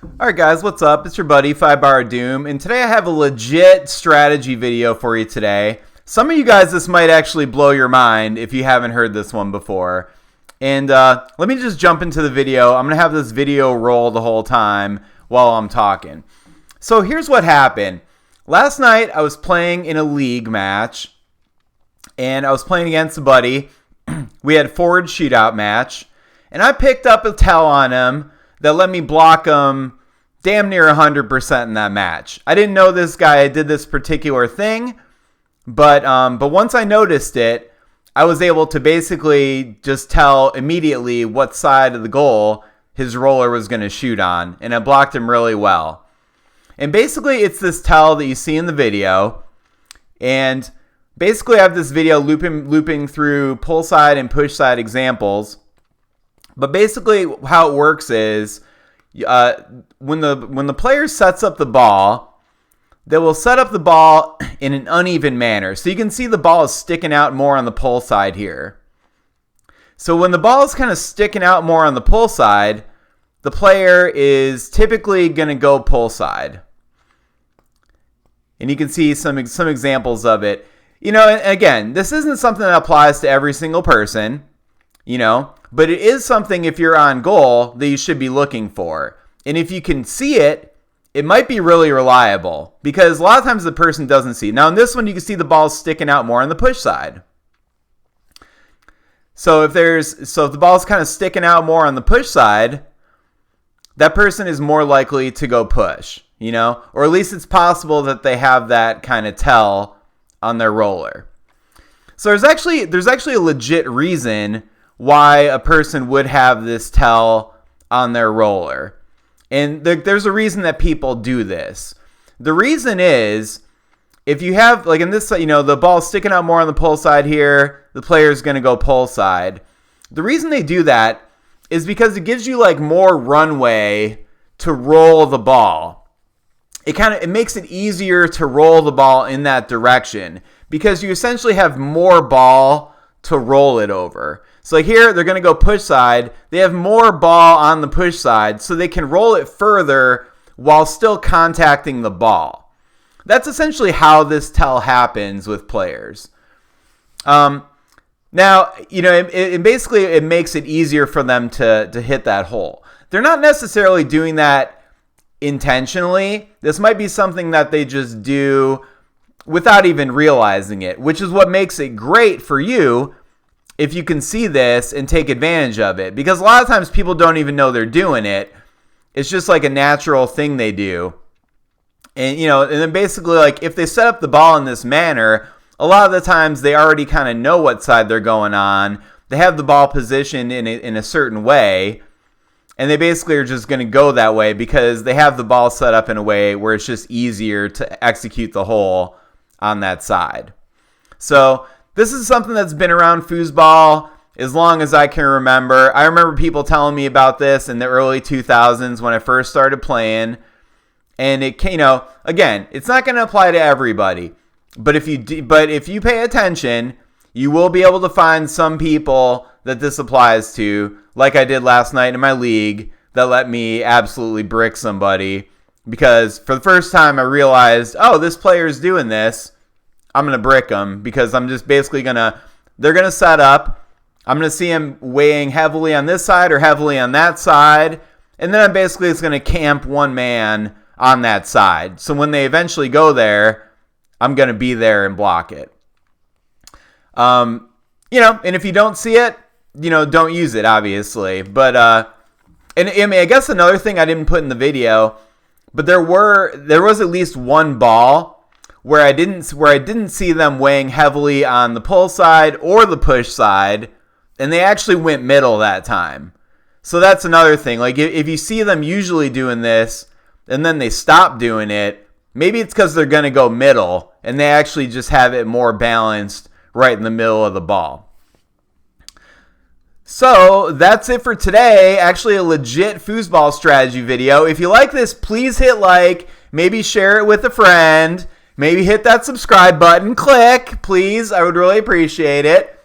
Alright guys, what's up? It's your buddy 5-Bar Doom, and today I have a legit strategy video for you today. Some of you guys, this might actually blow your mind if you haven't heard this one before. And let me just jump into the video. I'm going to have this video roll the whole time while I'm talking. So here's what happened. Last night I was playing in a league match, and I was playing against a buddy. We had a forward shootout match, and I picked up a tell on him that let me block him damn near 100% in that match. I didn't know this guy did this particular thing, but once I noticed it, I was able to basically just tell immediately what side of the goal his roller was going to shoot on, and I blocked him really well. And basically, it's this tell that you see in the video, and basically I have this video looping through pull side and push side examples. But basically, how it works is when the player sets up the ball, they will set up the ball in an uneven manner. So you can see the ball is sticking out more on the pull side here. So when the ball is kind of sticking out more on the pull side, the player is typically going to go pull side. And you can see some examples of it. You know, and again, this isn't something that applies to every single person, you know, but it is something if you're on goal that you should be looking for. And if you can see it, it might be really reliable because a lot of times the person doesn't see it. Now in this one, you can see the ball sticking out more on the push side. So if the ball's kind of sticking out more on the push side, that person is more likely to go push, you know, or at least it's possible that they have that kind of tell on their roller. So there's actually a legit reason why a person would have this tell on their roller. And there's a reason that people do this. The reason is, if you have, like in this, you know, the ball's sticking out more on the pull side here, the player's going to go pull side. The reason they do that is because it gives you like more runway to roll the ball. It makes it easier to roll the ball in that direction because you essentially have more ball to roll it over. So like here, they're going to go push side. They have more ball on the push side, so they can roll it further while still contacting the ball. That's essentially how this tell happens with players. Now, you know, it makes it easier for them to hit that hole. They're not necessarily doing that intentionally. This might be something that they just do without even realizing it, which is what makes it great for you if you can see this and take advantage of it. Because a lot of times people don't even know they're doing it. It's just like a natural thing they do. And, you know, and then basically, like, if they set up the ball in this manner, a lot of the times they already kind of know what side they're going on. They have the ball positioned in a certain way. And they basically are just going to go that way because they have the ball set up in a way where it's just easier to execute the hole on that side. So this is something that's been around foosball as long as I can remember. I remember people telling me about this in the early 2000s when I first started playing. And it, you know, again, it's not going to apply to everybody. But if you pay attention, you will be able to find some people that this applies to, like I did last night in my league, that let me absolutely brick somebody. Because for the first time I realized, oh, this player's doing this. I'm going to brick them because I'm just basically they're going to set up. I'm going to see him weighing heavily on this side or heavily on that side. And then I'm basically just going to camp one man on that side. So when they eventually go there, I'm going to be there and block it. You know, and if you don't see it, you know, don't use it, obviously. But, and I mean, I guess another thing I didn't put in the video, but there was at least one ball where I didn't see them weighing heavily on the pull side or the push side, and they actually went middle that time. So that's another thing. Like if you see them usually doing this and then they stop doing it, maybe it's because they're going to go middle and they actually just have it more balanced right in the middle of the ball. So that's it for today. Actually a legit foosball strategy video. If you like this, please hit like, maybe share it with a friend. Maybe hit that subscribe button. Click, please. I would really appreciate it.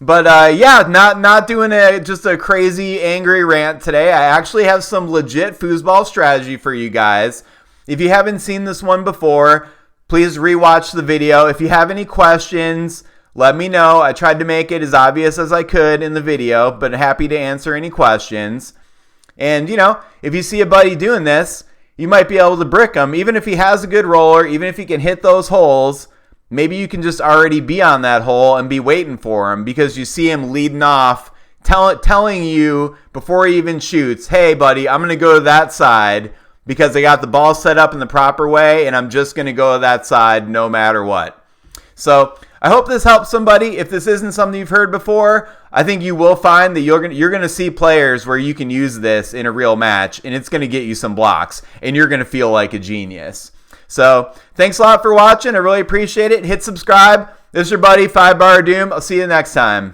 But yeah, not doing just a crazy angry rant today. I actually have some legit foosball strategy for you guys. If you haven't seen this one before, please rewatch the video. If you have any questions, let me know. I tried to make it as obvious as I could in the video, but happy to answer any questions. And, you know, if you see a buddy doing this, you might be able to brick him. Even if he has a good roller, even if he can hit those holes, maybe you can just already be on that hole and be waiting for him because you see him leading off, telling you before he even shoots, hey, buddy, I'm going to go to that side because I got the ball set up in the proper way, and I'm just going to go to that side no matter what. So I hope this helps somebody. If this isn't something you've heard before, I think you will find that you're going to see players where you can use this in a real match, and it's going to get you some blocks, and you're going to feel like a genius. So thanks a lot for watching. I really appreciate it. Hit subscribe. This is your buddy, 5 Bar Doom. I'll see you next time.